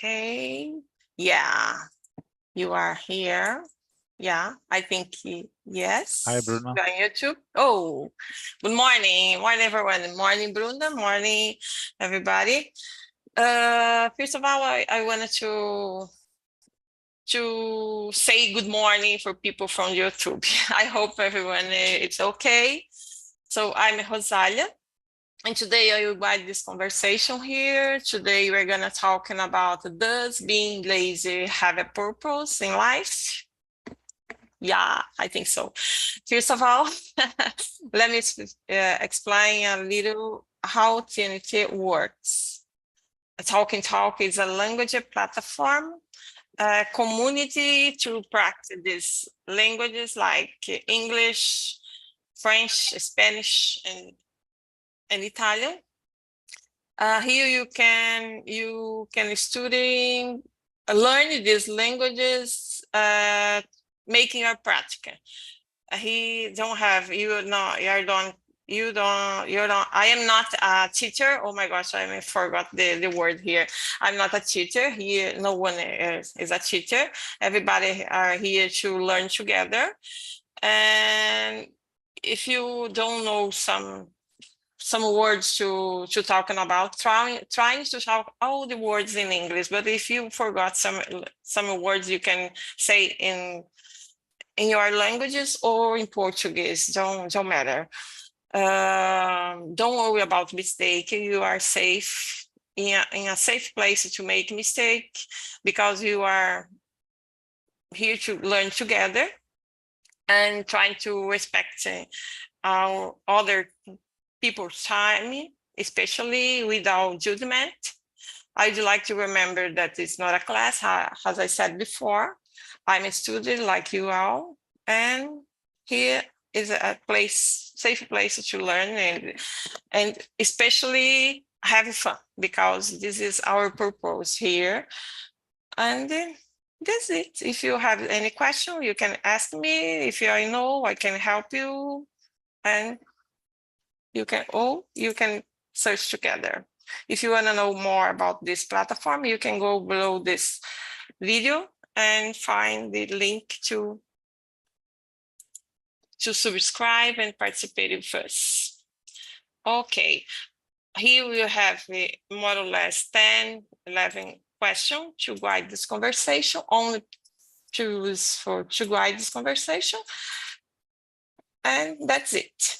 Okay. Yeah, you are here. Yeah, I think yes. Hi, Bruno. You're on YouTube. Oh, good morning. Morning, everyone. Morning, Bruna. Morning, everybody. First of all, I wanted to say good morning for people from YouTube. I hope everyone it's okay. So I'm Rosalia. And today I will guide this conversation here. Today we're gonna talking about does being lazy have a purpose in life? Yeah, I think so. First of all, let me explain a little how TNT works. TalkNTalk is a language platform, a community to practice these languages like English, French, Spanish, and Italian. Here you can study, learn these languages, making a practical. He don't have you know you don't I am not a teacher. Oh my gosh, I forgot the word here. I'm not a teacher here. No one is a teacher. Everybody are here to learn together. And if you don't know some words to talking about, trying to talk all the words in English, but if you forgot some words, you can say in your languages or in Portuguese, don't matter. Don't worry about mistake. You are safe in a safe place to make mistake, because you are here to learn together and trying to respect our other people's time, especially without judgment. I'd like to remember that it's not a class, as I said before. I'm a student like you all, and here is a place, safe place to learn and especially have fun, because this is our purpose here. And that's it. If you have any question, you can ask me. If I know, I can help you, and you can search together. If you want to know more about this platform, you can go below this video and find the link to subscribe and participate with us. Okay, here we have more or less 10, 11 questions to guide this conversation, only choose to guide this conversation, and that's it.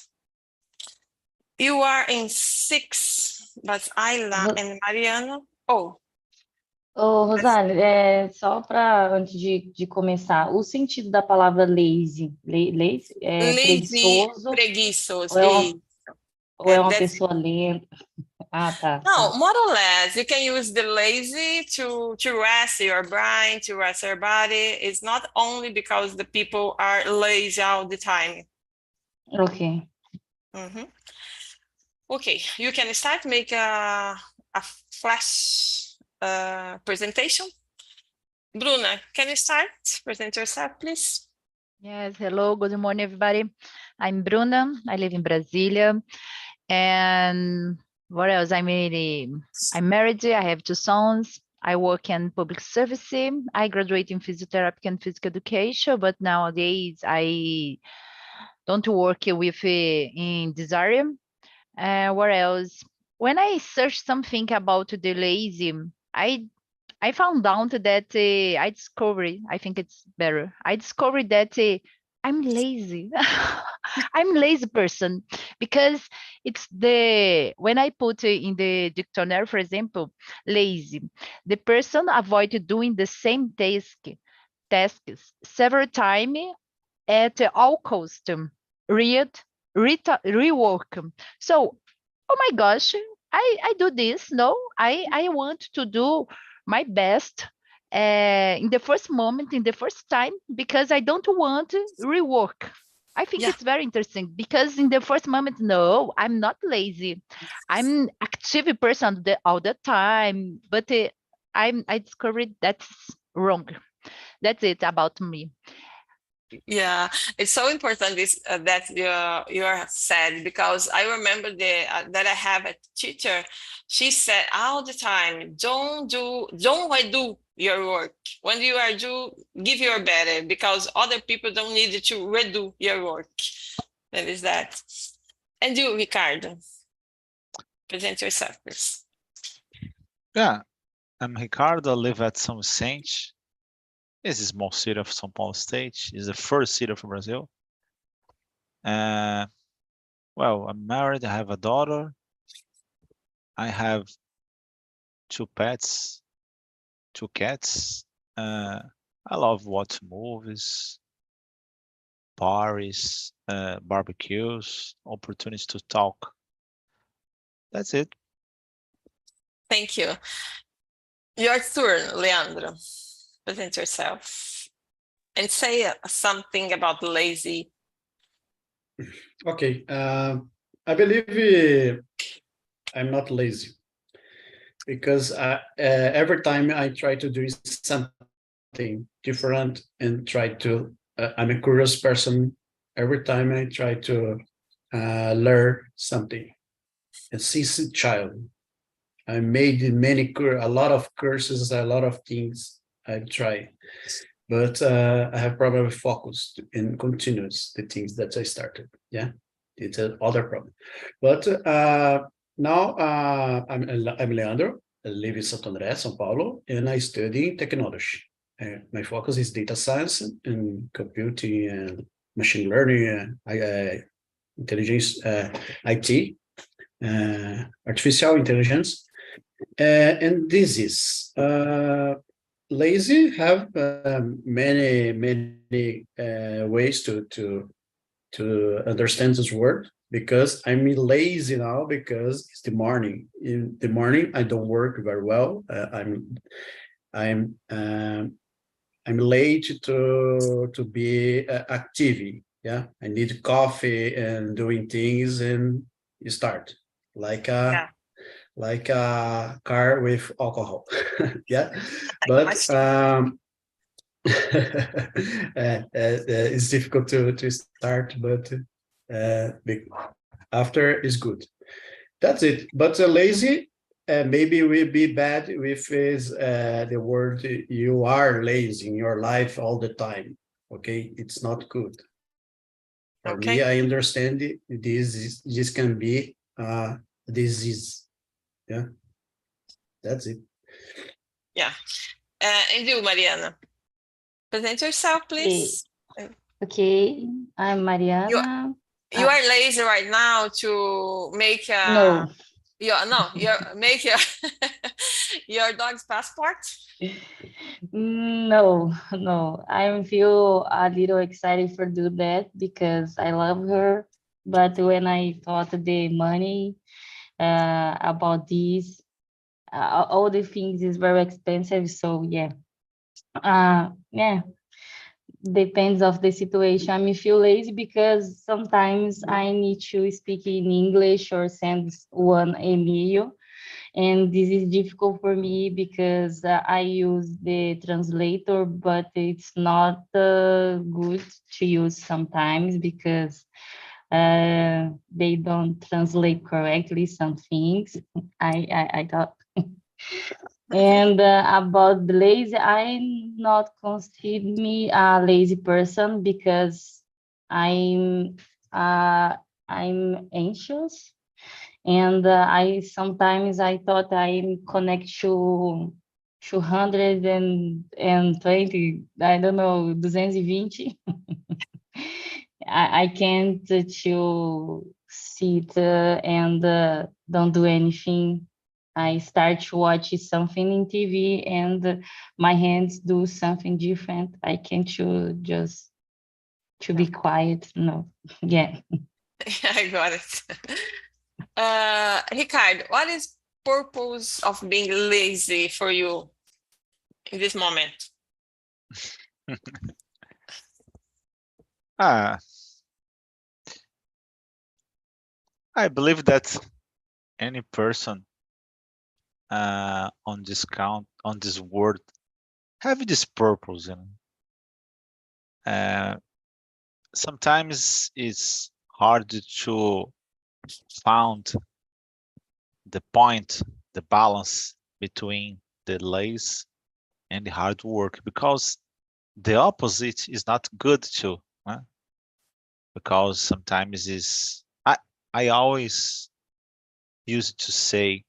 You are in 6, but Ayla and Mariana. Oh. Ô, Rosália, só para antes de começar, o sentido da palavra lazy, lazy é preguiçoso, preguiçoso. ou é uma pessoa lenta? Ah, tá. No, more or less, you can use the lazy to rest your brain, to rest your body. It's not only because the people are lazy all the time. Ok. Okay, you can start, make a flash presentation. Bruna, can you start? Present yourself, please. Yes, hello, good morning, everybody. I'm Bruna, I live in Brasilia. And what else? I'm married, I have 2 sons. I work in public service. I graduate in physiotherapy and physical education, but nowadays I don't work with in this area. What else? When I search something about the lazy, I found out that I discovered, I think it's better. I discovered that I'm lazy. I'm lazy person, because it's when I put in the dictionary, for example, lazy, the person avoid doing the same tasks several times at all cost. Rework. So, oh my gosh, I do this. No, I want to do my best in the first moment, in the first time, because I don't want to rework. I think it's very interesting, because in the first moment, no, I'm not lazy. I'm active person all the time, but I discovered that's wrong. That's it about me. Yeah, it's so important that you are said, because I remember that I have a teacher. She said all the time, don't redo your work. When you are do, give your better, because other people don't need to redo your work. That is that. And you, Ricardo, present yourself, please. Yeah, I'm Ricardo. I live at São Vicente. It's a small city of São Paulo State. It's the first city of Brazil. Well, I'm married. I have a daughter. I have 2 pets, 2 cats. I love watching movies, parties, barbecues, opportunities to talk. That's it. Thank you. Your turn, Leandro. Present yourself and say something about lazy. Okay. I believe I'm not lazy because every time I try to do something different and try to, I'm a curious person. Every time I try to learn something. And since a child, I made a lot of courses, a lot of things I've tried, but I have problem with focus and continuous the things that I started. Yeah, it's another problem. But now I'm Leandro. I live in Santo André, São Paulo, and I study technology. My focus is data science and computing and machine learning, intelligence, IT, artificial intelligence. And this is lazy have many ways to understand this word, because I'm lazy now because it's the morning. In the morning, I don't work very well. I'm late to be active. Yeah, I need coffee and doing things and you start like Yeah, like a car with alcohol. Yeah, I but imagine. it's difficult to start, but after is good. That's it. But lazy maybe will be bad with is the word you are lazy in your life all the time. Okay, it's not good. For me, Okay. I understand this can be disease. Yeah, that's it. Yeah. And you, Mariana, present yourself, Okay, please. okay. I'm You Mariana. you are lazy right now to make No, your no your make your your dog's passport. no, no. I feel a little excited for do that because I love her. But when I thought the money about this, all the things is very expensive. So yeah, yeah, depends of the situation. I feel lazy because sometimes I need to speak in English or send one email, and this is difficult for me because I use the translator, but it's not good to use sometimes because they don't translate correctly some things. I thought. And about the lazy, I'm not consider me a lazy person because I'm I'm anxious, and I sometimes I thought I'm connect to 220, I don't know, 220. I can't to sit and don't do anything. I start to watch something in TV and my hands do something different. I can't to just to be quiet. No, yeah. I got it. Ricardo, what is purpose of being lazy for you in this moment? Ah, I believe that any person on this world have this purpose, sometimes it's hard to find the point, the balance between the lazy and the hard work, because the opposite is not good too. Huh? Because sometimes is I always used to say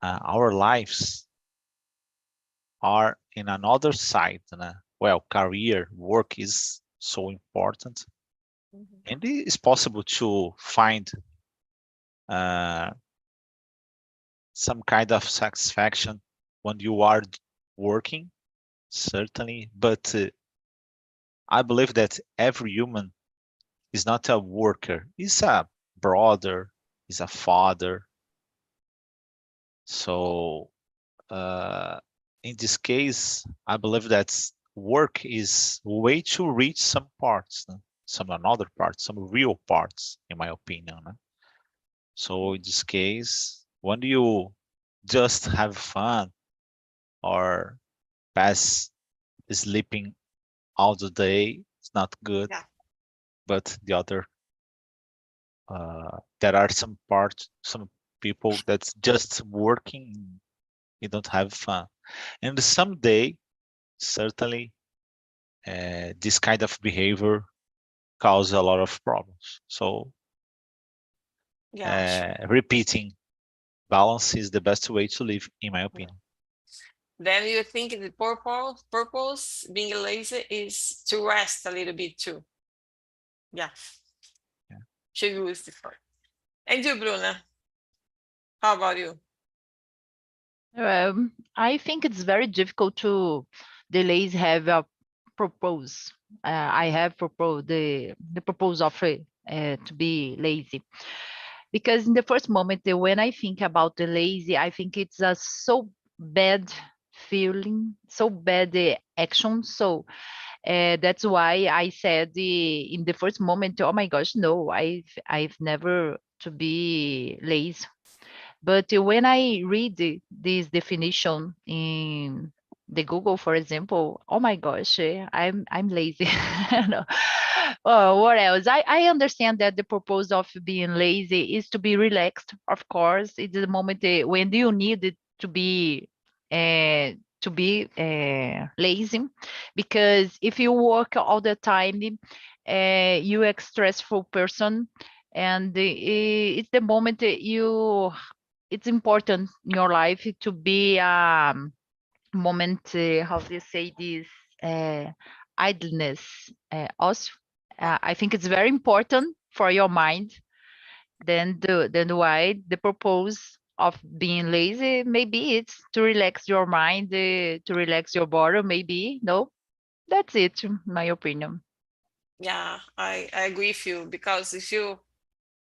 our lives are in another side. Well, career work is so important, Mhm. and it is possible to find uh, some kind of satisfaction when you are working, certainly. But I believe that every human is not a worker; is a brother, is a father. So in this case, I believe that work is a way to reach some parts, some another parts, some real parts, in my opinion. So in this case, when you just have fun or pass sleeping all the day, it's not good. Yeah. But the other, there are some parts, some people that's just working, you don't have fun. And someday, certainly, this kind of behavior cause a lot of problems. So Yeah, sure. repeating balance is the best way to live, in my Yeah. opinion. Then you think the purpose being lazy is to rest a little bit too. Yeah. Yeah. Should use the word. And you, Bruna, how about you? I think it's very difficult to delays have a propose. I have proposed the proposal of to be lazy, because in the first moment when I think about the lazy, I think it's a so bad feeling, so bad action. So that's why I said in the first moment, oh my gosh, no, I've never to be lazy. But when I read this definition in the Google, for example, oh my gosh, I'm lazy. No. What else? I understand that the purpose of being lazy is to be relaxed. Of course, it's the moment when you need it to be lazy, because if you work all the time, you a stressful person, and it's the moment that you it's important in your life to be moment how do you say this idleness also I think it's very important for your mind. Then why the purpose of being lazy, maybe it's to relax your mind, to relax your body, maybe. No, that's it, my opinion. Yeah, I agree with you, because if you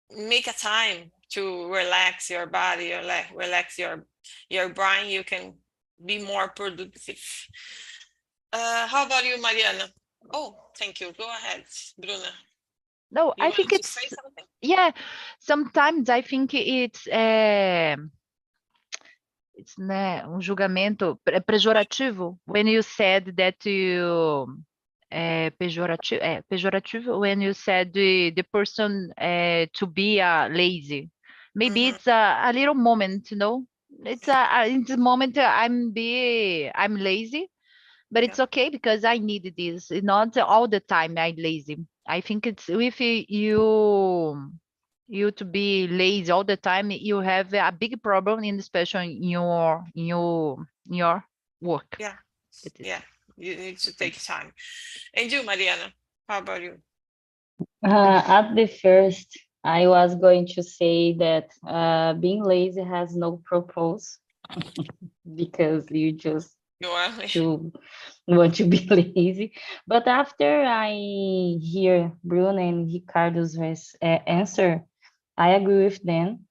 make a time to relax your body or relax your brain, you can be more productive. How about you, Mariana? Oh, thank you. Go ahead, Bruna. No, You I think wanted to say it's, something? yeah, sometimes I think it's né, julgamento pejorativo when you said that you pejorativo when you said the person to be lazy. Maybe Mm-hmm. it's a little moment, you know. It's in this moment I'm lazy, but Yeah, it's okay because I need this. Not all the time I'm lazy. I think it's if you to be lazy all the time, you have a big problem in especially in your work. yeah, That is yeah. You need to take time. And you, Mariana, how about you? At the first, I was going to say that being lazy has no purpose because you just You are to want to be lazy. But after I hear Bruno and Ricardo's answer, I agree with them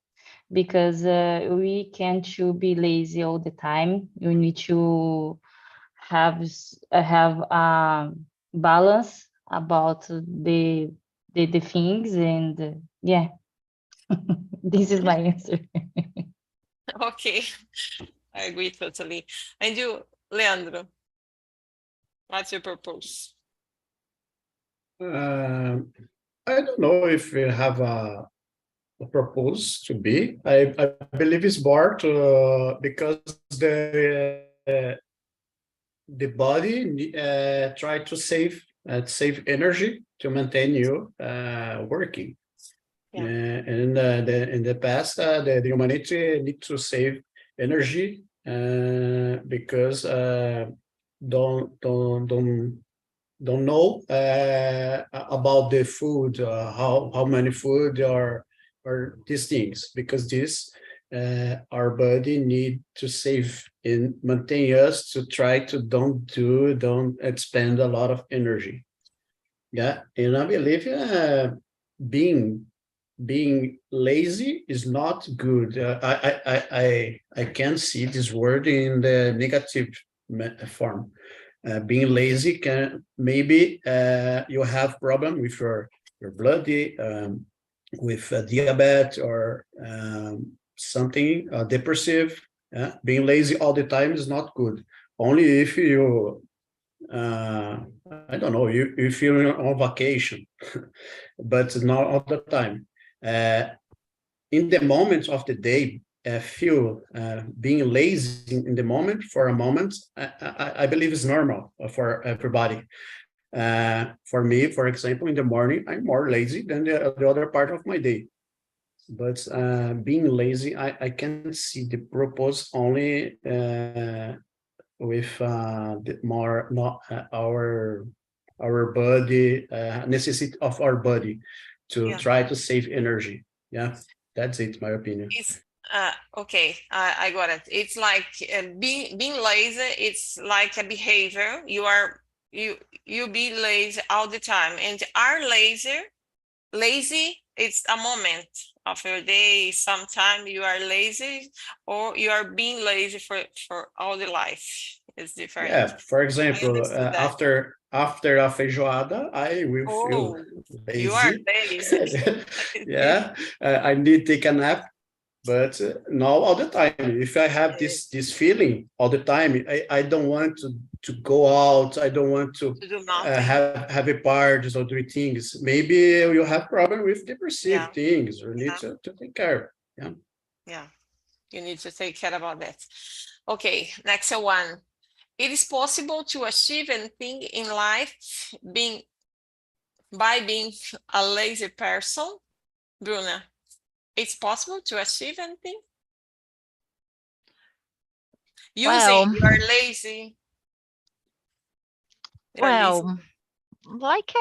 because we can't to be lazy all the time. You need to have balance about the things and yeah, this is my answer. okay. I agree totally. And you, Leandro, what's your purpose? I don't know if we have a purpose to be. I believe it's more to because the body try to save energy to maintain you working. Yeah. And in the past, the humanity need to save energy because don't don't know about the food, how many food or these things, because this our body need to save and maintain us to try to don't expend a lot of energy. Yeah, and I believe being lazy is not good. I can see this word in the negative form. Being lazy can maybe you have problem with your bloody with diabetes or something depressive. Being lazy all the time is not good. Only if you I don't know, if you're on vacation, but not all the time. In the moments of the day, feel being lazy in the moment for a moment, I believe is normal for everybody. For me, for example, in the morning, I'm more lazy than the other part of my day. But being lazy, I can see the purpose only with the more not our body necessity of our body to Yeah. try to save energy. Yeah, that's it, my opinion. It's okay. I got it. It's like being lazy. It's like a behavior. You be lazy all the time, and are lazy. It's a moment of your day. Sometime you are lazy, or you are being lazy for all the life. It's different. Yeah, for I example, understood that. after a feijoada, I will feel Oh, you are lazy. lazy. Yeah, I need to take a nap, but not all the time. If I have this feeling all the time, I don't want to go out. I don't want to To do nothing. have a parties or do things. Maybe you have problem with depressive Yeah, things or need yeah, to take care. Yeah. yeah. You need to take care about that. Okay, next one. It is possible to achieve anything in life by being a lazy person, Bruna. It's possible to achieve anything using Well, your lazy. Your lazy. well, like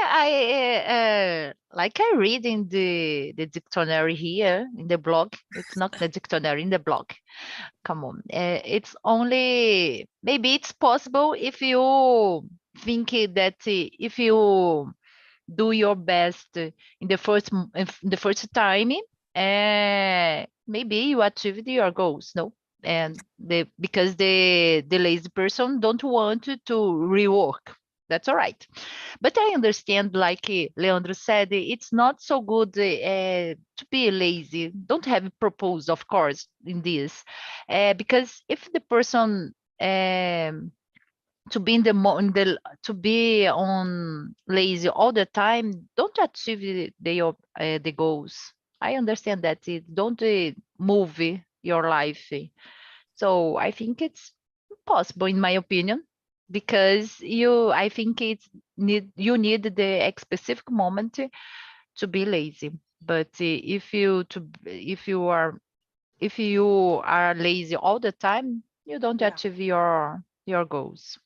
I read in the dictionary here in the blog. It's not the dictionary in the blog. Come on, it's only maybe it's possible if you think that if you do your best in the in the first time, maybe you achieved your goals. No, and because the lazy person don't want to rework. That's all right. But I understand, like Leandro said, it's not so good to be lazy. Don't have a purpose, of course, in this, because if the person to be in the, to be on lazy all the time, don't achieve the goals. I understand that it don't move your life. So I think it's possible, in my opinion, because I think you need the specific moment to be lazy. But if you are lazy all the time, you don't Yeah. achieve your goals.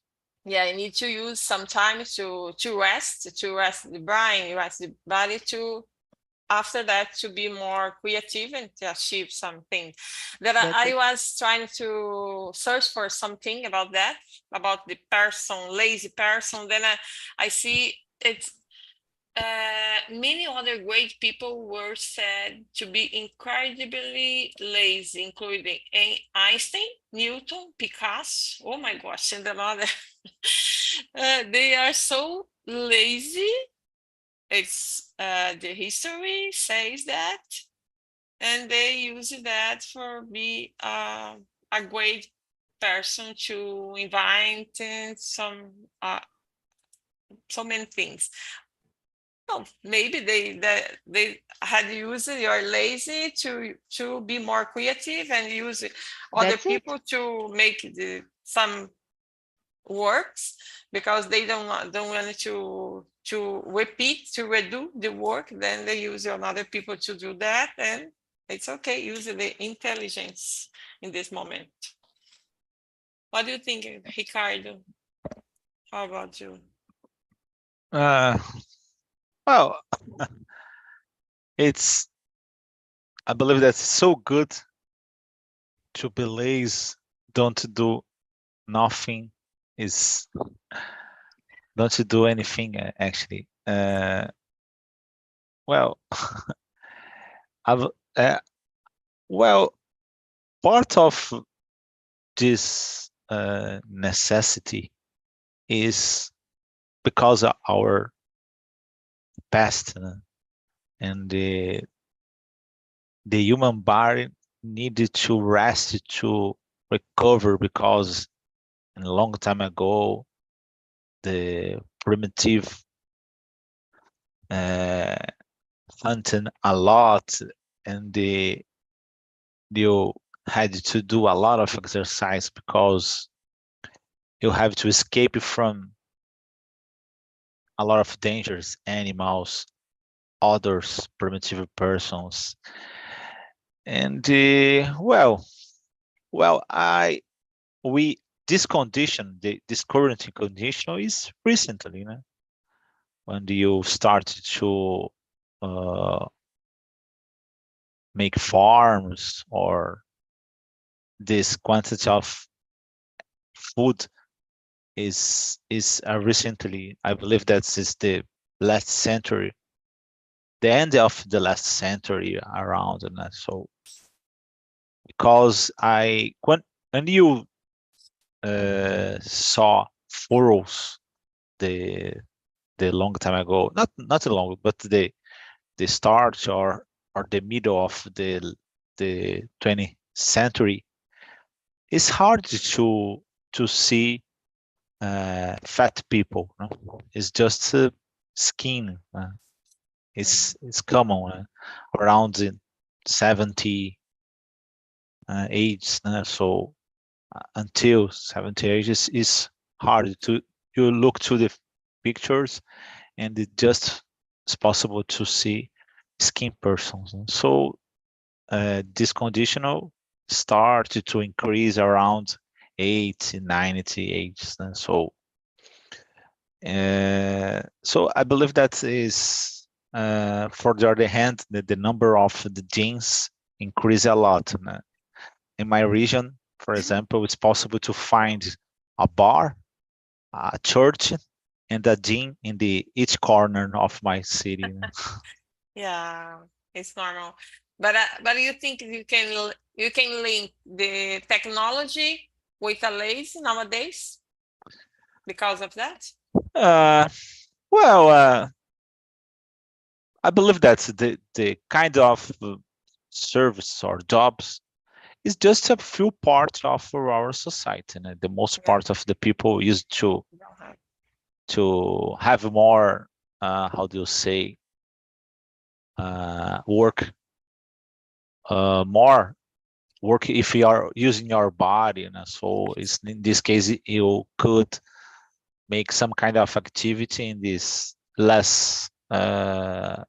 Yeah, you need to use some time to rest the brain, rest the body to after that to be more creative and to achieve something. That That's I it. was trying to search for something about that, about the person, lazy person. Then I see it's many other great people were said to be incredibly lazy, including Einstein, Newton, Picasso. Oh my gosh, and another. They are so lazy. It's the history says that, and they use that for be a great person to invent some so many things. Well, maybe they had used your lazy to be more creative and use other That's it. people to make some works because they don't want to repeat, to redo the work. Then they use other people to do that, and it's okay. Use the intelligence in this moment. What do you think, Ricardo? How about you? Well, I believe that's so good to be lazy, don't do nothing, is don't do anything actually. Well, I've well, part of this necessity is because of our past, and the human body needed to rest to recover, because a long time ago the primitive uh, hunting a lot, and you had to do a lot of exercise because you have to escape from a lot of dangerous animals, others, primitive persons. And I we this condition, this current condition is recently, when you start to uh, make farms, or this quantity of food is recently. I believe that is the last century, the end of the last century around, and so because I when you saw furrows, the long time ago, not long, but the start, or the middle of the 20th century, it's hard to see fat people. No? It's just skin. It's common around in 70 age. So until 70 ages is hard to you look to the pictures, and it just it's possible to see skin persons. So this conditional start to increase around 80, 90 ages. And so I believe that is, for the other hand, the number of the genes increase a lot. In my region, for example, it's possible to find a bar, a church, and a gene in each corner of my city. Yeah, it's normal. But you think you can link the technology with a lazy nowadays because of that? Uh, well, I believe that the kind of service or jobs is just a few parts of our society. And the most Yeah. part of the people used Uh-huh. to have more, how do you say, work, more work if you are using your body. So it's, in this case, you could make some kind of activity in this less, have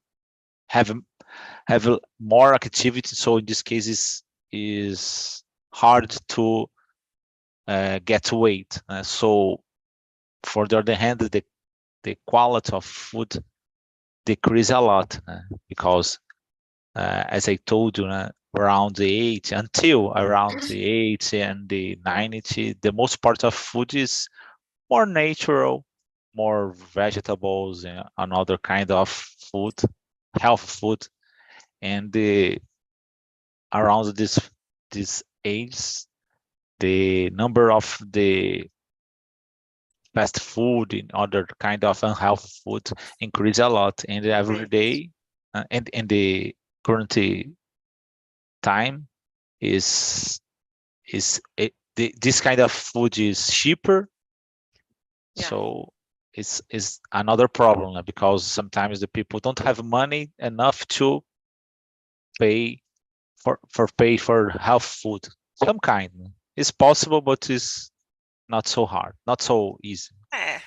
more activity. So in this case, is hard to get weight. So for the other hand, the quality of food decrease a lot, because as I told you, around the 80, until around the 80 and the 90, the most part of food is more natural, more vegetables, and another kind of food, health food. And around this age, the number of the fast food and other kind of unhealthy food increase a lot, and every day, and in the current time is this kind of food is cheaper. Yeah. So is another problem, because sometimes the people don't have money enough to pay for health food. Some kind. It's possible, but it's not so hard, not so easy. A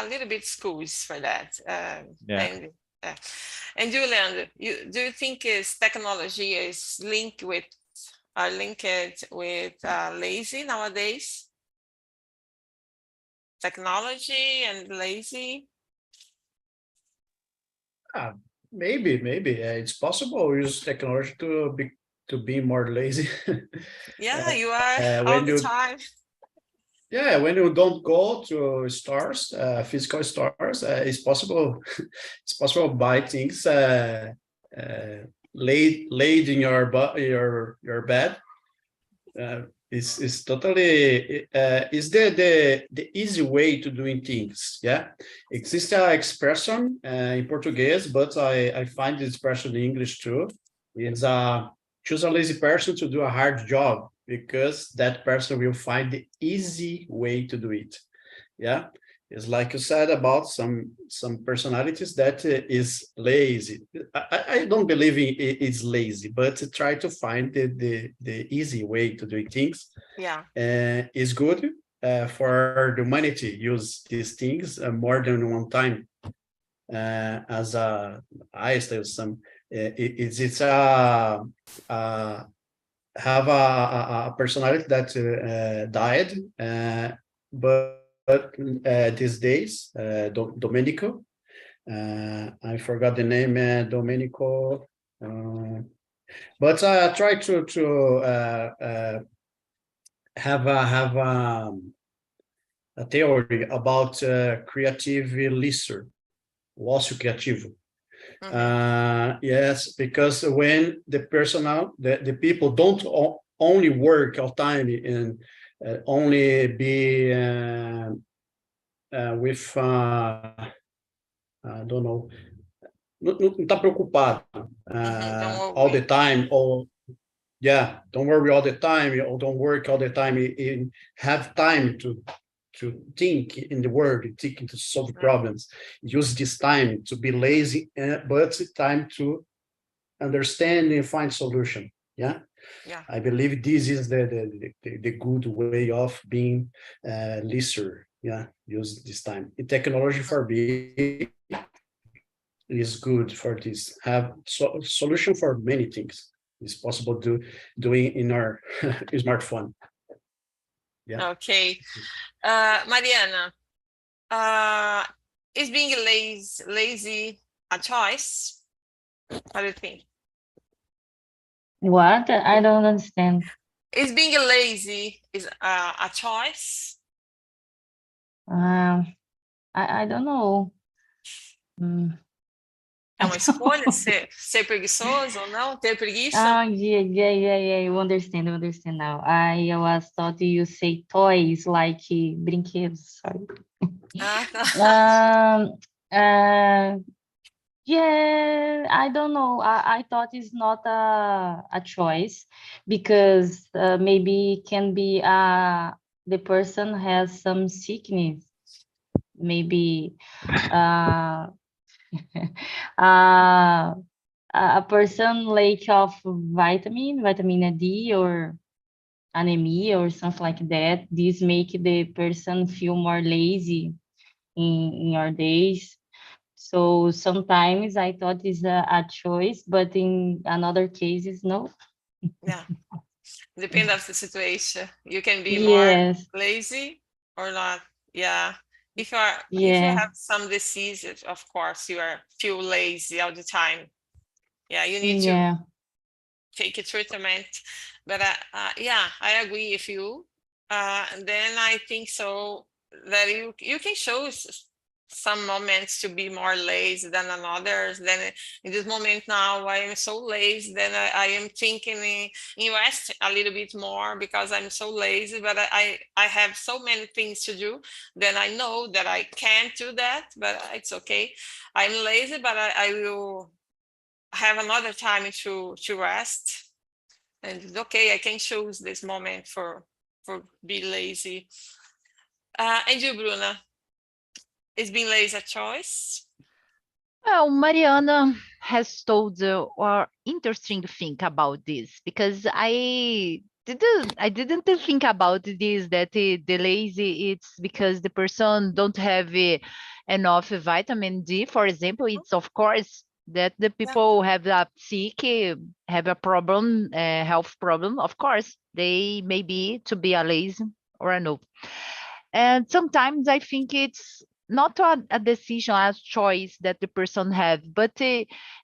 little bit schools for that. Yeah. And Julian, do you think is technology is linked with lazy nowadays? Technology and lazy? Maybe it's possible to use technology to be more lazy. Yeah, you are all when the you time. Yeah, when you don't go to stores, physical stores, it's possible. It's possible to buy things laid in your bed. It's totally is the easy way to doing things. Yeah, exists a expression in Portuguese, but I find this expression in English too. It's choose a lazy person to do a hard job, because that person will find the easy way to do it. Yeah, it's like you said about some personalities that is lazy. I don't believe it's lazy, but to try to find the easy way to do things Yeah. is good for the humanity. Use these things more than one time. As I still some it's have a personality that died, but these days, Domenico, I forgot the name, Domenico, but I try to have a theory about creative leisure, o ócio criativo. Yes, because when the people don't only work all time and only be with I don't know, não está preocupado Don't all the worry. time, or yeah, don't worry all the time, or don't work all the time. Have time to think in the world, think to solve problems. Use this time to be lazy, but time to understand and find solution. Yeah. Yeah. I believe this is the good way of being leisure. Yeah, use this time. The technology for me is good for this. Have solution for many things. It's possible to doing in our smartphone. Yeah. Okay. Mariana, is being lazy a choice? What do you think? What? I don't understand. Is being lazy is a choice? Um, I don't know. Mm, É uma escolha ser preguiçoso ou não? Ter preguiça? yeah. You understand, now. I was thought you say toys like brinquedos. Sorry. Ah, tá. Yeah, I don't know. I thought it's not a choice, because maybe it can be the person has some sickness, maybe uh, uh, a person lack of vitamin D, or anemia or something like that. This make the person feel more lazy in your days. So sometimes I thought it's a choice, but in another cases, no. Yeah, depend of the situation. You can be more Yes, lazy or not. Yeah. If you yeah, have some disease, of course, you feel lazy all the time. Yeah, you need to yeah, take a treatment. But yeah, I agree with you. Then I think so that you can show some moments to be more lazy than others. Then in this moment now, I am so lazy. Then I am thinking invest a little bit more because I'm so lazy. But I have so many things to do. Then I know that I can't do that, but it's okay. I'm lazy, but I will have another time to rest, and it's okay, I can choose this moment for be lazy. And you, Bruna, Is being lazy a choice? Well, Mariana has told or interesting thing about this because I didn't think about this that the lazy it's because the person don't have enough vitamin D. For example, it's of course that the Yeah. people have a sick, have a problem, health problem. Of course, they may be to be a lazy or a no. And sometimes I think it's not a decision, a choice that the person have, but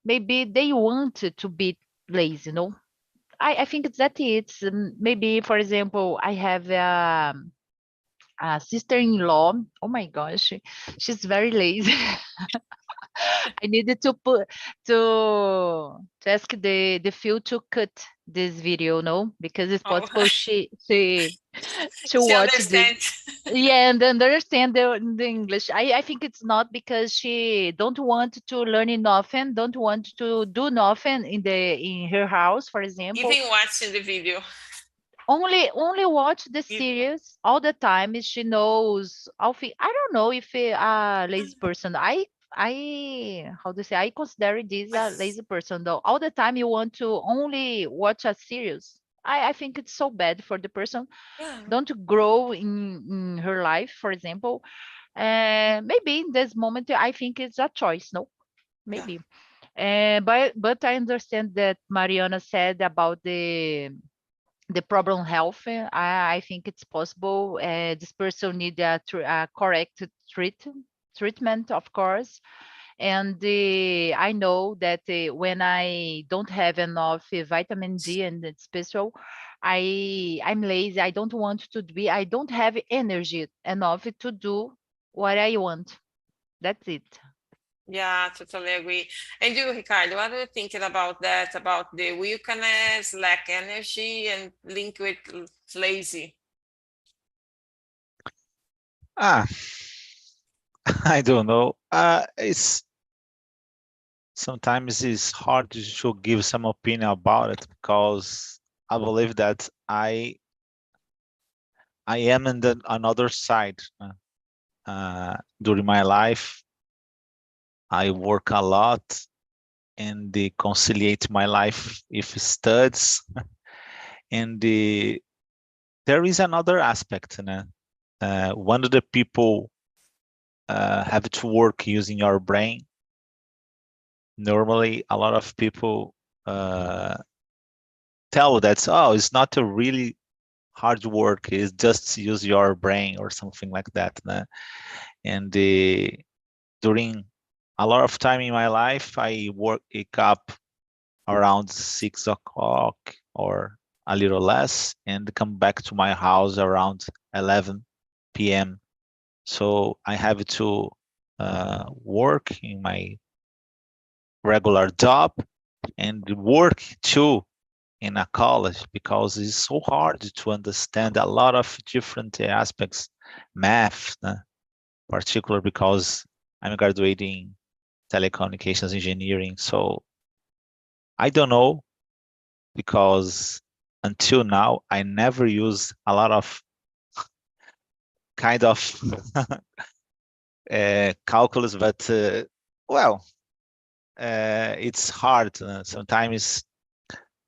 maybe they want to be lazy, I think it's that it's maybe, for example, I have a sister-in-law. Oh my gosh, she's very lazy. I needed to ask the field to cut this video, no, because it's Oh, possible she she watch this. understands. Yeah, and understand the English. I think it's not because she don't want to learn enough and don't want to do nothing in her house, for example. Even watching the video. Only watch the If- series all the time. If she knows, I don't know if a lazy person. I how to say, I consider this a lazy person though. All the time you want to only watch a series. I think it's so bad for the person Yeah, don't grow in her life, for example. Maybe in this moment, I think it's a choice. No, yeah, maybe. But I understand that Mariana said about the problem health. I think it's possible. This person need a correct treatment, of course. And I know that when I don't have enough vitamin D and it's special, I'm lazy. I don't want to be. I don't have energy enough to do what I want. That's it. yeah, totally agree. And you, Ricardo, what are you thinking about that? About the weakness, lack energy, and link with lazy? Ah, I don't know. It's sometimes it's hard to give some opinion about it because I believe that I am in the another side. During my life, I work a lot and conciliate my life with studies. And there is another aspect. One of the people have to work using your brain. Normally, a lot of people tell that, oh, it's not a really hard work, it's just use your brain or something like that. And during a lot of time in my life, I wake up around 6 o'clock or a little less and come back to my house around 11 p.m. So I have to work in my regular job and work too in a college because it's so hard to understand a lot of different aspects, math, particular because I'm graduating telecommunications engineering. So I don't know because until now I never use a lot of kind of calculus, but well, it's hard. Sometimes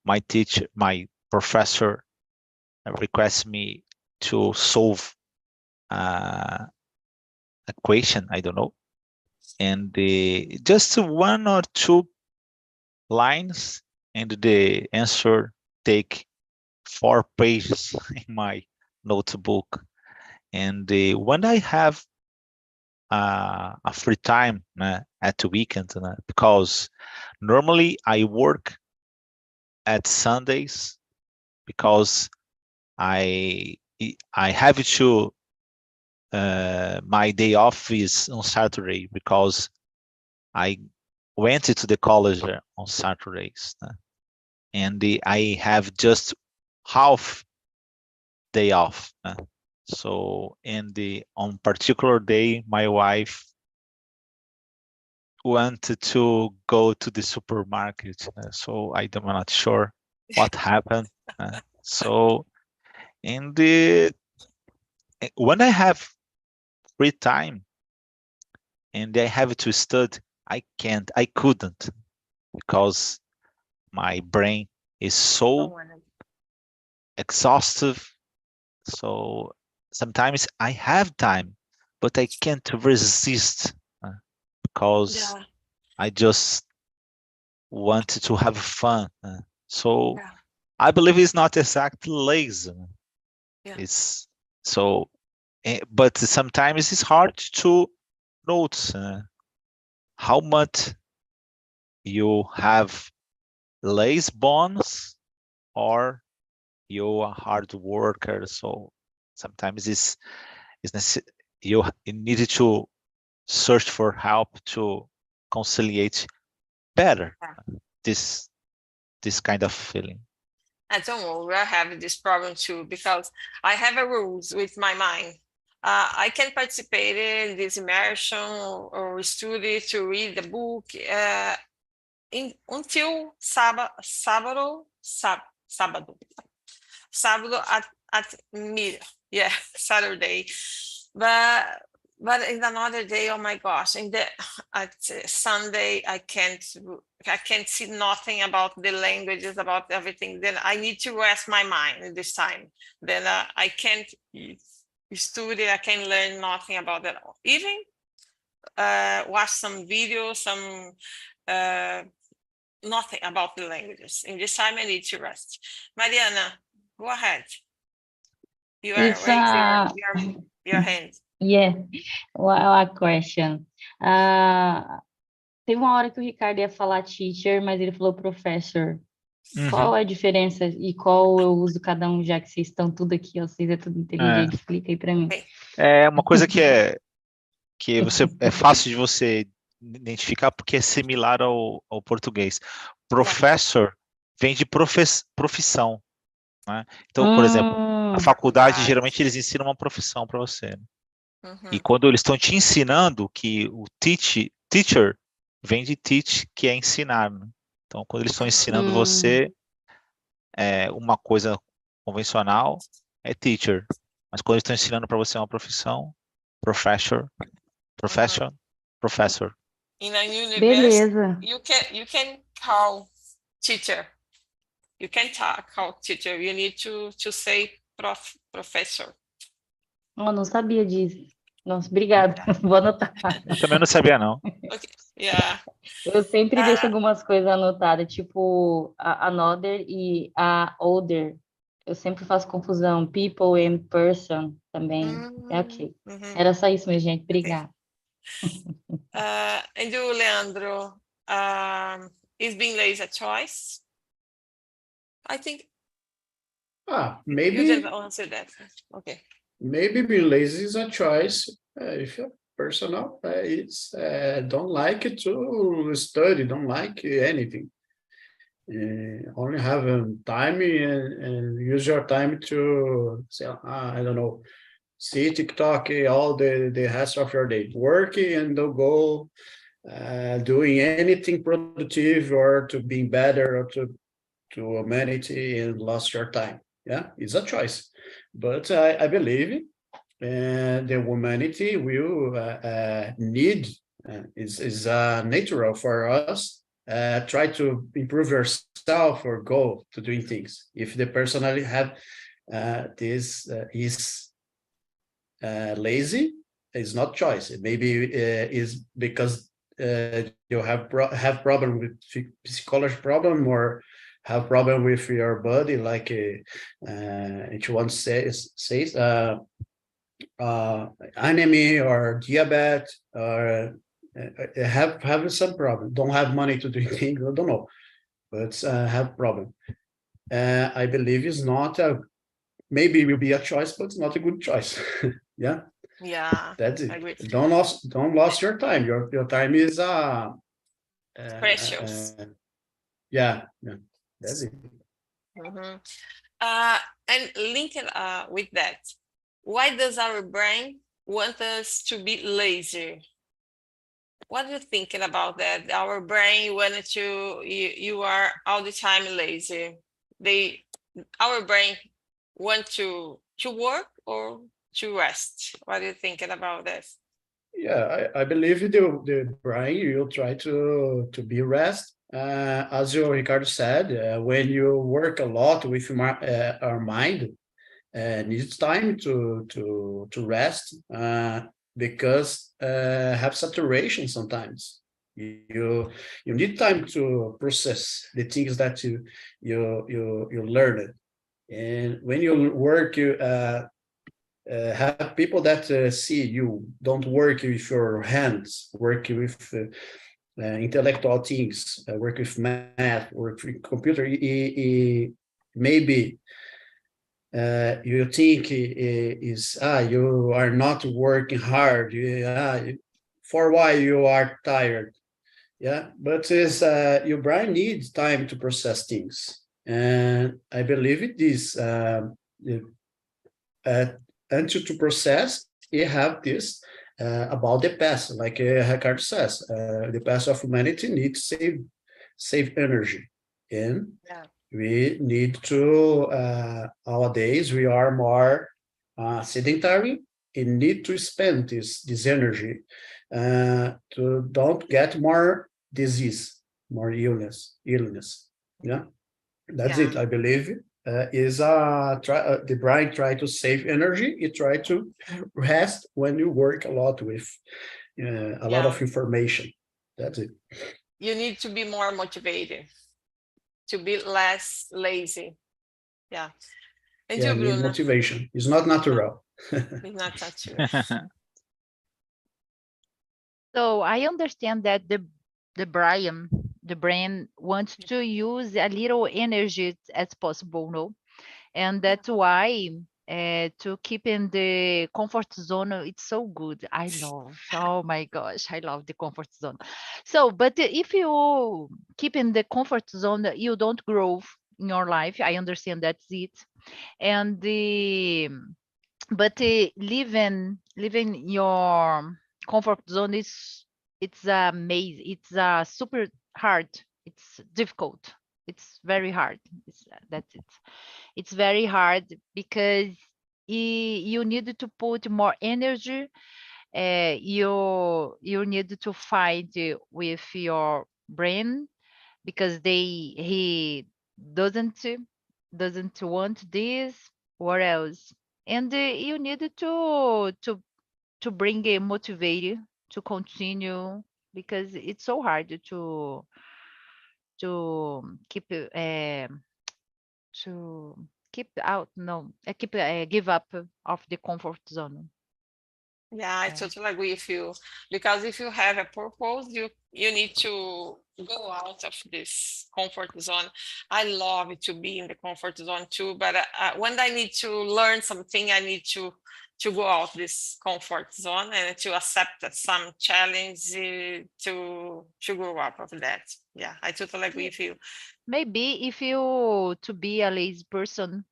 my professor requests me to solve uh, equation. I don't know, and just one or two lines, and the answer take 4 pages in my notebook. And when I have a free time at the weekend, because normally I work at Sundays because I I have to my day off is on Saturday because I went to the college on Saturdays, and I have just half day off. So, and the on particular day, my wife wanted to go to the supermarket, so I'm not sure what happened. So, in the when I have free time, and I have to study, I couldn't, because my brain is so exhaustive. So sometimes I have time, but I can't resist, because Yeah, I just wanted to have fun. So yeah, I believe it's not exactly lazy. yeah. It's so, but sometimes it's hard to notice how much you have lazy bonus, or you're a hard worker. So sometimes you need to search for help to conciliate better Yeah. this kind of feeling. I don't worry, I have this problem too, because I have a rules with my mind. I can participate in this immersion or study to read the book until sábado at mid, yeah, Saturday. But in another day, oh my gosh, at Sunday I can't see nothing about the languages, about everything. Then I need to rest my mind this time. Then I can't study, I can learn nothing about that. Even watch some videos, some nothing about the languages. In this time I need to rest. Mariana, go ahead. You are It's raising your hand. yeah, a question. Teve uma hora que o Ricardo ia falar teacher, mas ele falou professor. Qual a diferença e qual eu uso cada um, já que vocês estão tudo aqui, ó, vocês é tudo inteligente? Explica aí para mim. É uma coisa que é fácil de você identificar, porque é similar ao português. Professor vem de profissão, né? Então, por exemplo, a faculdade geralmente eles ensinam uma profissão para você, né? E quando eles estão te ensinando, que o teacher vem de teach, que é ensinar, né? Então, quando eles estão ensinando você uma coisa convencional, é teacher. Mas quando eles estão ensinando para você uma profissão, professor. In a university, Beleza. you can call teacher. You can call teacher. You need to say professor. Oh, não sabia disso. Nossa, obrigada. Vou anotar. Eu também não sabia, não. Okay. Yeah. Eu sempre deixo algumas coisas anotadas, tipo another e a older. Eu sempre faço confusão. People and person também. É ok. Era só isso, minha gente. Obrigada. And you, Leandro, is being lazy a choice? I think Maybe you didn't answer that. Okay. Maybe being lazy is a choice. If you're personal, it's don't like to study, don't like anything. Only have time and use your time to say, I don't know, see TikTok all the rest of your day, working and don't go doing anything productive or to being better or to humanity and lost your time. Yeah, it's a choice. But I believe the humanity will need is natural for us. Try to improve yourself or go to doing things. If the personally have this is lazy, it's not choice. Maybe is because you have problem with psychology problem or have problem with your body, like each one says anemia or diabetes or have some problem. Don't have money to do things. I don't know, but have problem. I believe it's not maybe it will be a choice, but it's not a good choice. Yeah. Yeah. That's it. I agree. Don't lose your time. Your time is Precious. Yeah. That's it. And linked with that, why does our brain want us to be lazy? What are you thinking about that? Our brain wanted you are all the time lazy. Our brain want to work or to rest. What are you thinking about this? Yeah, I believe the brain, you try to be rest. As you Ricardo said, when you work a lot with our mind, needs time to rest, because have saturation sometimes. You need time to process the things that you learned. And when you work, you have people that see you don't work with your hands, work with intellectual things, work with math, work with computer. Maybe you think is you are not working hard. For why you are tired? Yeah, but is your brain needs time to process things, and I believe it is. Uh, and to process, you have this about the past, like Ricardo says, the past of humanity needs save energy, and Yeah. we need to nowadays we are more sedentary and need to spend this energy to don't get more disease, more illness. Yeah, that's Yeah. it. I believe is the brain try to save energy. It try to rest when you work a lot with a lot Yeah. of information. That's it. You need to be more motivated, to be less lazy. Yeah. And Yeah, you, need Bruno? motivation. It's not natural. It's not that you. So I understand that the brain wants to use a little energy as possible, no? And that's why to keep in the comfort zone, it's so good. I love, oh my gosh, I love the comfort zone. So, but if you keep in the comfort zone, you don't grow in your life. I understand that's it. And the but living your comfort zone is it's amazing. It's super hard. It's difficult. It's very hard. That's it. It's very hard because you need to put more energy. You need to fight with your brain because he doesn't doesn't want this. What else? And you need to bring a motivator to continue because it's so hard to keep to keep out no keep give up of the comfort zone. Yeah, I Yeah, totally agree with you. Because if you have a purpose, you need to go out of this comfort zone. I love to be in the comfort zone too, but when I need to learn something, I need to go out this comfort zone and to accept that some challenge to grow up of that. Yeah, I totally agree with you. maybe if you to be a lazy person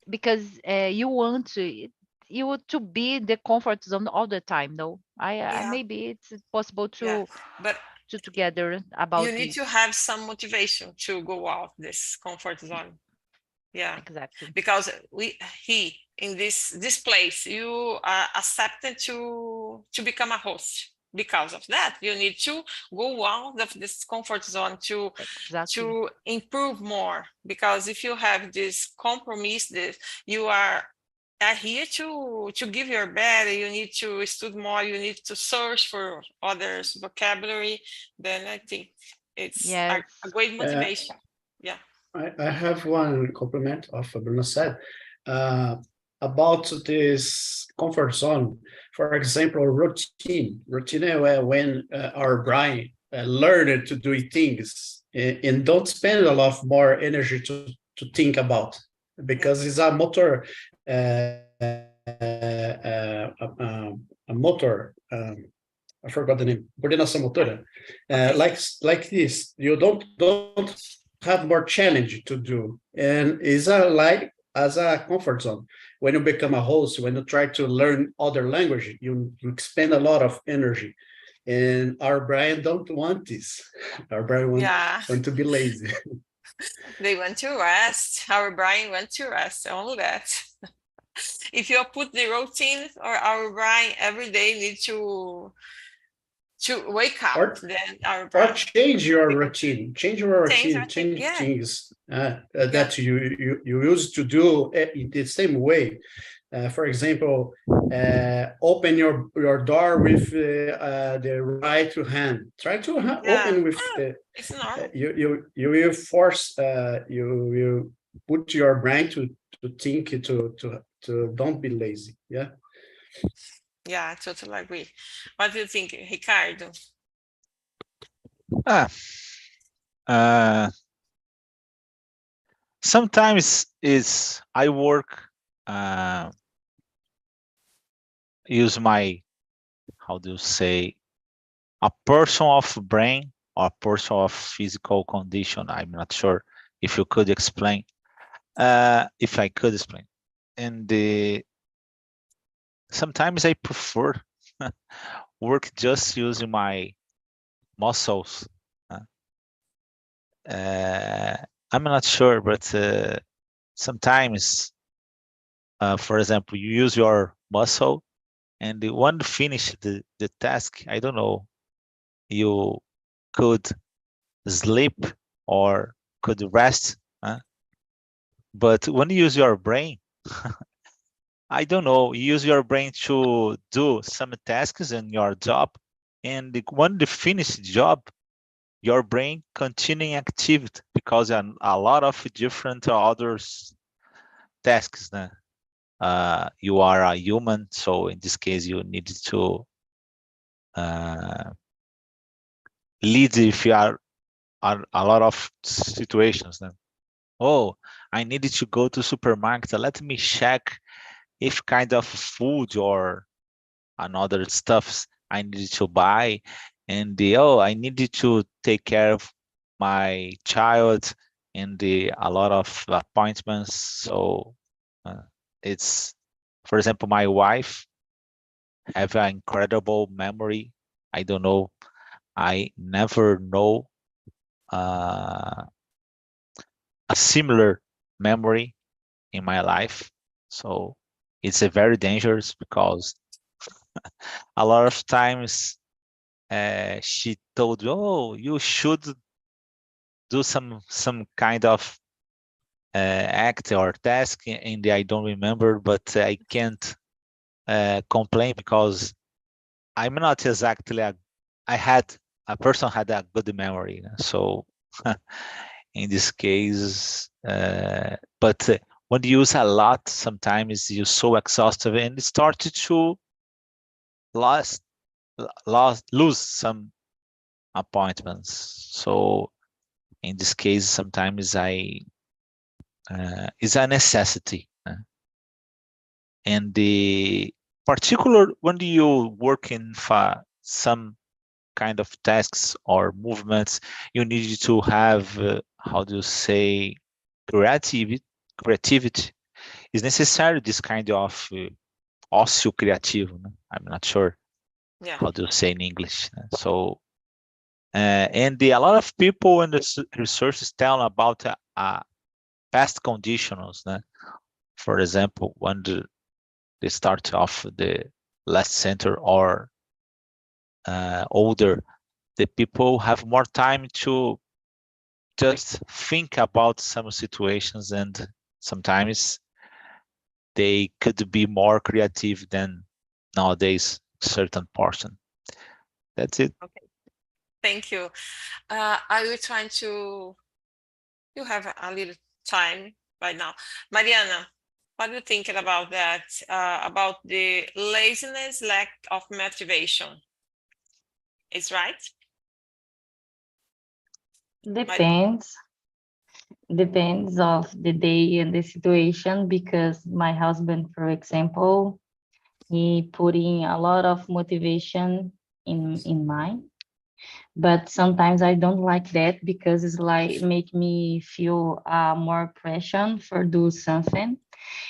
because you want to you want to be the comfort zone all the time. No, I Yeah, maybe it's possible yeah, but to together you about need this. to have some motivation to go out this comfort zone. Yeah, Exactly. because he in this place you are accepted to become a host. Because of that, you need to go out of this comfort zone Exactly. to improve more. Because if you have this compromise, that you are here to give your best, you need to study more, you need to search for others vocabulary, then I think it's a Yes. great Uh, motivation. Yeah. I have one compliment of Bruno said uh, about this comfort zone. For example, routine when our brain learned to do things and don't spend a lot more energy to think about Yeah. because it's a motor a motor. I forgot the name. Coordenação motora. Okay. Like this, you don't have more challenge to do, and is a like as a comfort zone. When you become a host, when you try to learn other language, you expend a lot of energy, and our brain don't want this. Our brain Yeah. want to be lazy. They want to rest. Our brain wants to rest. Only that. If you put the routine or our brain every day need to wake up, Or then our or brain change your routine, change your change routine, routine. change Yeah, things yeah, that you used to do in the same way. For example, open your door with the right hand. Try to yeah. open with It's normal. you will force you will put your brain to think to don't be lazy. Yeah. Yeah, I totally agree. What do you think, Ricardo? Ah, uh, sometimes is I work, uh, use my, how do you say, a person of brain or a person of physical condition. I'm not sure if you could explain. If I could explain, and sometimes I prefer work just using my muscles. Uh, uh, I'm not sure, but sometimes, for example, you use your muscle, and when you finish the task, I don't know, you could sleep or could rest. But when you use your brain, I don't know, you use your brain to do some tasks in your job, and when you finish the job, your brain continuing active because a lot of different other tasks. You are a human, so in this case, you need to uh, lead if you are a lot of situations. Oh, I needed to go to supermarket. Let me check if kind of food or another stuffs I needed to buy, and I needed to take care of my child and a lot of appointments. So uh, it's, for example, my wife have an incredible memory. I don't know. I never know uh, a similar memory in my life. So it's a very dangerous because a lot of times she told me, "Oh, you should do some kind of act or task," and I don't remember, but I can't complain because I'm not exactly I had a person had a good memory, so in this case, but when you use a lot, sometimes you're so exhausted and it started to lose lose some appointments. So in this case, sometimes I is a necessity. And the particular when you work in some kind of tasks or movements, you need to have how do you say, creativity is necessary. This kind of ócio criativo. I'm not sure Yeah, how to say in English. So and a lot of people in the research tell about past conditions. For example, when they start off the last center or older, the people have more time to just think about some situations, and sometimes they could be more creative than nowadays certain portion. That's it. okay. Thank you. I will try to, you have a little time right now. Mariana, what are you thinking about that? About the laziness, lack of motivation. Is right? Depends. Depends of the day and the situation, because my husband, for example, he putting a lot of motivation in mine, but sometimes I don't like that because it's like make me feel more pressure for do something,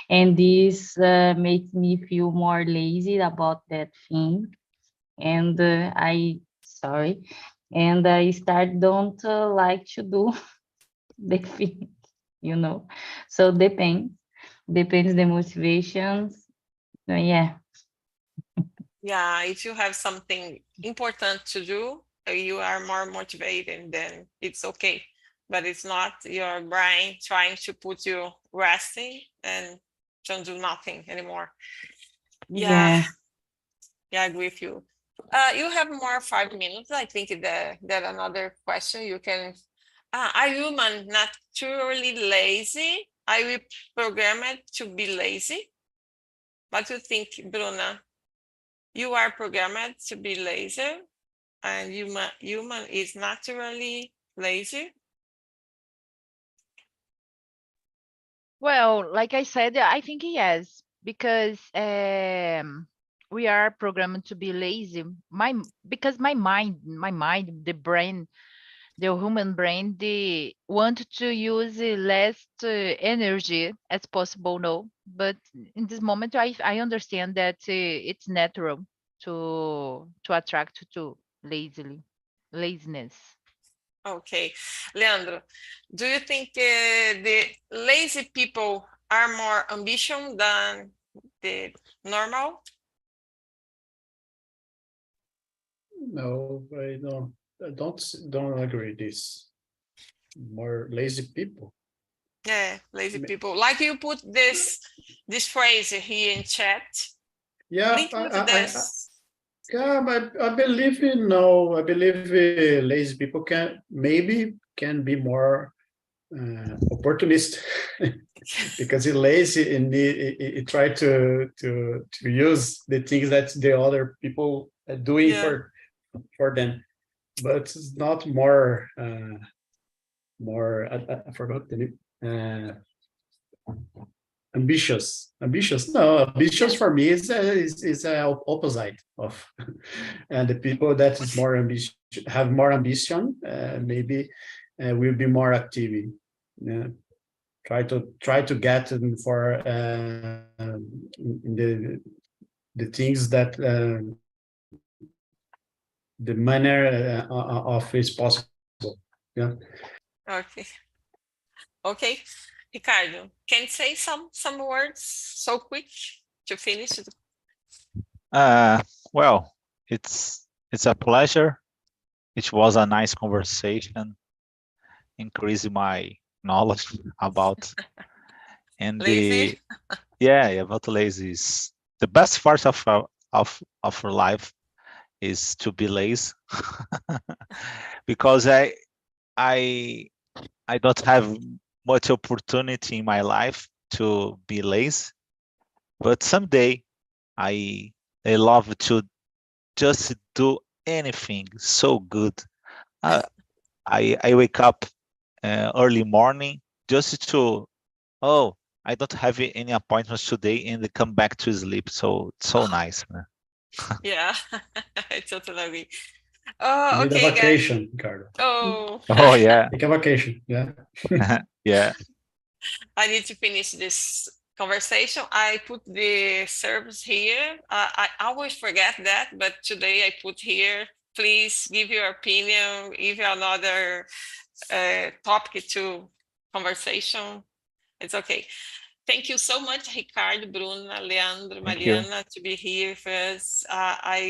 and this makes me feel more lazy about that thing, and I sorry, and I start don't like to do the thing, so depends. Depends the motivations. Yeah. Yeah, if you have something important to do, you are more motivated, then it's okay. But it's not your brain trying to put you resting and don't do nothing anymore. Yeah, Yeah. yeah, I agree with you. You have more 5 minutes. I think that another question you can. Are human naturally lazy? Are we programmed to be lazy? What do you think, Bruna? You are programmed to be lazy, and human is naturally lazy. Well, like I said, I think yes, because we are programmed to be lazy. Because my mind, the brain, the human brain, they want to use less energy as possible. No, but in this moment, I understand that it's natural to attract to laziness. Okay, Leandro, do you think the lazy people are more ambition than the normal? No, I don't agree this. More lazy people. Yeah, lazy Ma- people. Like you put this phrase here in chat. Yeah, Link with this. yeah, but I believe I believe lazy people can be more opportunist because he's lazy and he try to use the things that the other people are doing Yeah. for them, but it's not more I forgot the name. Ambitious. No, ambitious Yeah. for me is opposite of, and the people that is more ambitious have more ambition, maybe will be more active. Yeah, try to get for the things that the manner of is possible. Yeah. Okay. Okay. Ricardo, can you say some words so quick to finish? Well, it's a pleasure. It was a nice conversation, increasing my knowledge about and Lazy? about lazy is the best part of our life is to be lazy because I I don't have much opportunity in my life to be lazy, but someday I I love to just do anything so good. Uh, I wake up early morning just to I don't have any appointments today and come back to sleep. So it's so nice, man. Yeah, I totally agree. You need a Okay, guys. vacation, Ricardo. Oh, Oh yeah, Take a vacation. Yeah. yeah. I need to finish this conversation. I put the service here. I always forget that, but today I put here. Please give your opinion, give another topic to conversation. It's okay. Thank you so much, Ricardo, Bruna, Leandro, Thank you. Mariana, to be here with us. I